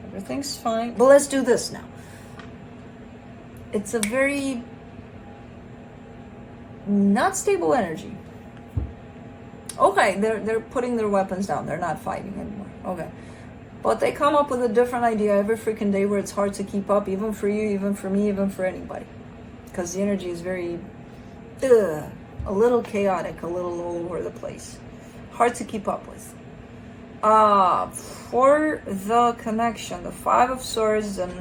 Everything's fine. But let's do this now. It's a very not stable energy. Okay, they're putting their weapons down. They're not fighting anymore. Okay. But they come up with a different idea every freaking day where it's hard to keep up, even for you, even for me, even for anybody. Because the energy is very, a little chaotic, a little all over the place. Hard to keep up with. For the connection, the Five of Swords and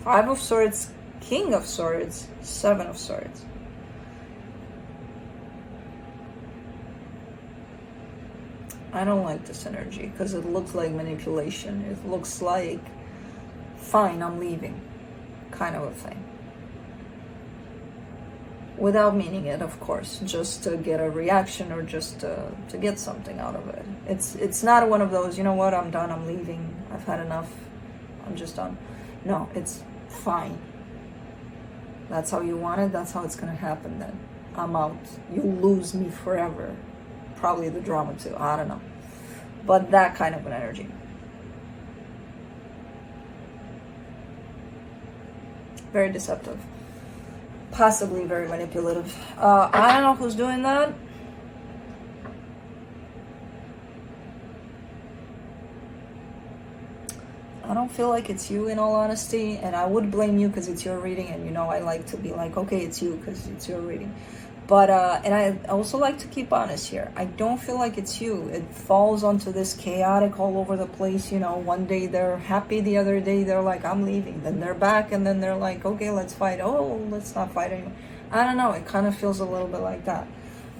Five of Swords, King of Swords, Seven of Swords. I don't like this energy because it looks like manipulation. It looks like, fine, I'm leaving, kind of a thing. Without meaning it, of course, just to get a reaction or just to get something out of it. It's not one of those, you know what, I'm done, I'm leaving, I've had enough, I'm just done. No, it's fine. That's how you want it, that's how it's going to happen then. I'm out. You lose me forever. Probably the drama too, I don't know. But that kind of an energy. Very deceptive. Possibly very manipulative. I don't know who's doing that. I don't feel like it's you, in all honesty, and I would blame you because it's your reading, and you know I like to be like, okay, it's you because it's your reading. But, and I also like to keep honest here. I don't feel like it's you. It falls onto this chaotic all over the place, you know. One day they're happy, the other day they're like, I'm leaving. Then they're back, and then they're like, okay, let's fight. Oh, let's not fight anymore. I don't know. It kind of feels a little bit like that.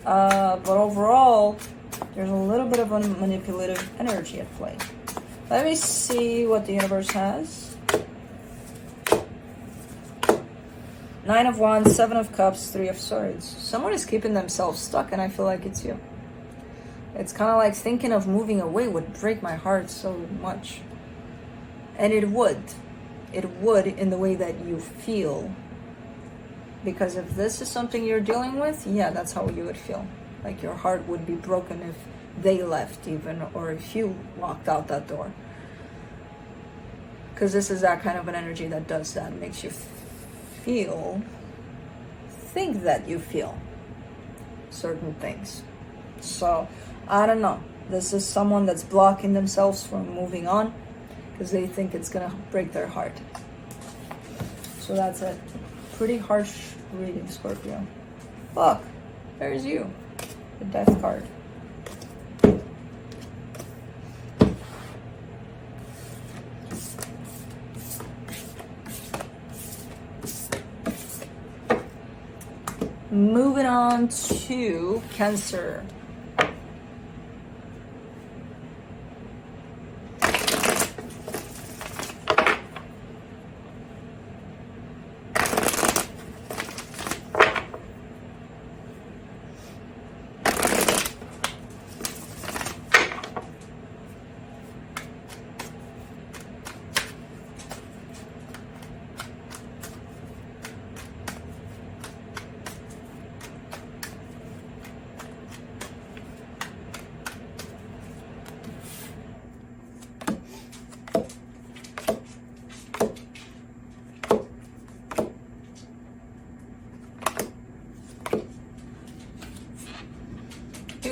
But overall, there's a little bit of a manipulative energy at play. Let me see what the universe has. Nine of Wands, Seven of Cups, Three of Swords. Someone is keeping themselves stuck, and I feel like it's you. It's kind of like thinking of moving away would break my heart so much. And it would. It would in the way that you feel. Because if this is something you're dealing with, yeah, that's how you would feel. Like your heart would be broken if they left even, or if you walked out that door. Because this is that kind of an energy that does that. Makes you think that you feel certain things. So I don't know, this is someone that's blocking themselves from moving on because they think it's gonna break their heart. So that's it. Pretty harsh reading, Scorpio. Look, there's you, the Death card. Moving on to Cancer.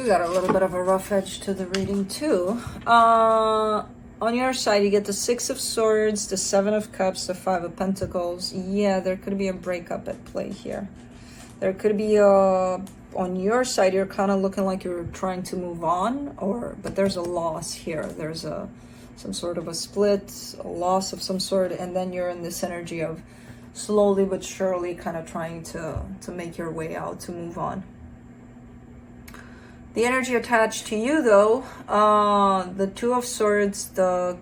got a little bit of a rough edge to the reading too. On your side, you get the 6 of Swords, the 7 of Cups, the 5 of Pentacles. Yeah, there could be a breakup at play here. There could be a... On your side, you're kind of looking like you're trying to move on, but there's a loss here. There's some sort of a split, a loss of some sort, and then you're in this energy of slowly but surely kind of trying to make your way out, to move on. The energy attached to you, though, the 2 of Swords, the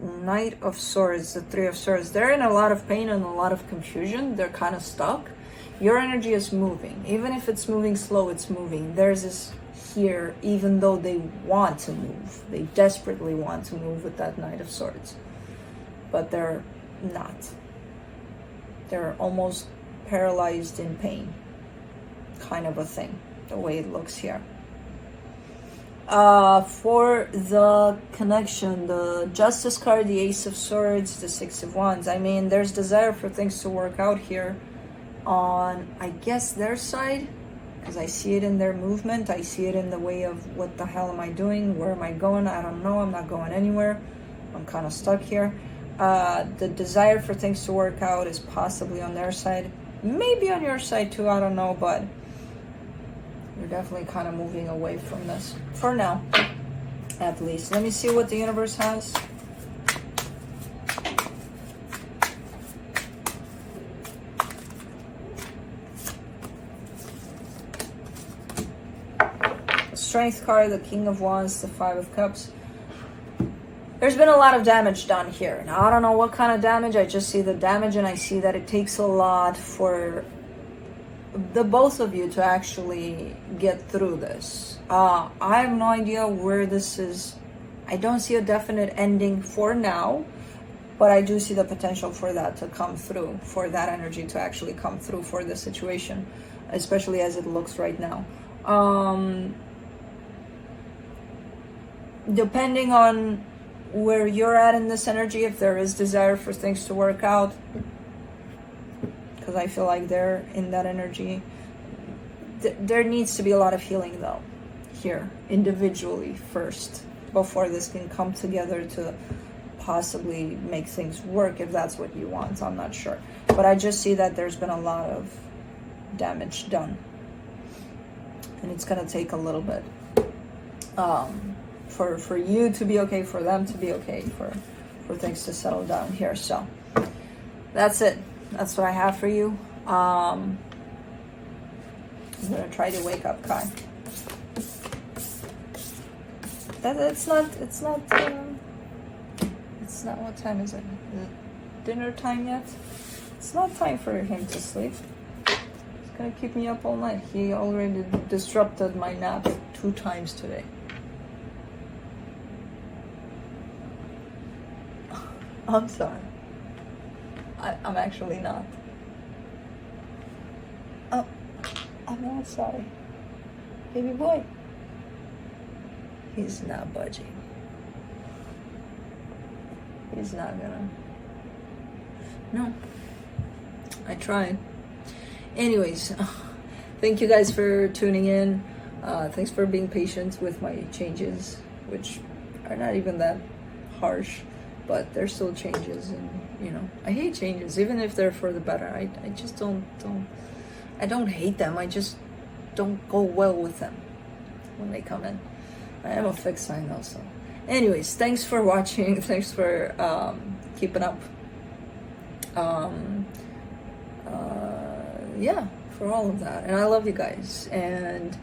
Knight of Swords, the 3 of Swords, they're in a lot of pain and a lot of confusion. They're kind of stuck. Your energy is moving. Even if it's moving slow, it's moving. There's this here, even though they want to move. They desperately want to move with that Knight of Swords. But they're not. They're almost paralyzed in pain. Kind of a thing, the way it looks here. For the connection, the Justice card, the Ace of Swords, the 6 of Wands. I mean, there's desire for things to work out here on, I guess, their side, because I see it in their movement. I see it in the way of what the hell am I doing? Where am I going? I don't know. I'm not going anywhere. I'm kind of stuck here. The desire for things to work out is possibly on their side. Maybe on your side too, I don't know, but you're definitely kind of moving away from this. For now, at least. Let me see what the universe has. Strength card, the King of Wands, the 5 of Cups. There's been a lot of damage done here. Now, I don't know what kind of damage. I just see the damage, and I see that it takes a lot for the both of you to actually get through this. I have no idea where this is. I don't see a definite ending for now, but I do see the potential for that to come through, for that energy to actually come through for the situation, especially as it looks right now. Depending on where you're at in this energy, if there is desire for things to work out, because I feel like they're in that energy. There needs to be a lot of healing, though, here, individually first, before this can come together to possibly make things work, if that's what you want. I'm not sure. But I just see that there's been a lot of damage done. And it's going to take a little bit for you to be okay, for them to be okay, for things to settle down here. So that's it. That's what I have for you. I'm gonna try to wake up Kai. It's not, what time is it? Is it dinner time yet? It's not time for him to sleep. He's gonna keep me up all night. He already disrupted my nap 2 times today. I'm sorry. I'm actually not. Oh, I'm not sorry. Baby boy. He's not budging. He's not gonna. No. I tried. Anyways, thank you guys for tuning in. Thanks for being patient with my changes, which are not even that harsh. But they're still changes, and you know, I hate changes, even if they're for the better. I just don't I don't hate them. I just don't go well with them when they come in. I am a fixed sign though, so. Anyways, thanks for watching. Thanks for keeping up. Yeah, for all of that, and I love you guys. And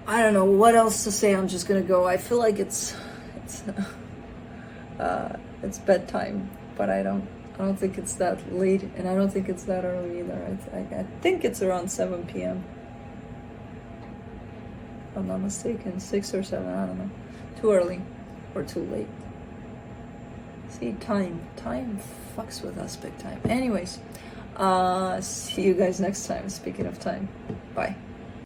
I don't know what else to say. I'm just gonna go. I feel like it's bedtime, but I don't think it's that late, and I don't think it's that early either. I think it's around 7 p.m. if I'm not mistaken. 6 or 7, I don't know. Too early or too late. See, time fucks with us big time. Anyways, see you guys next time. Speaking of time, bye.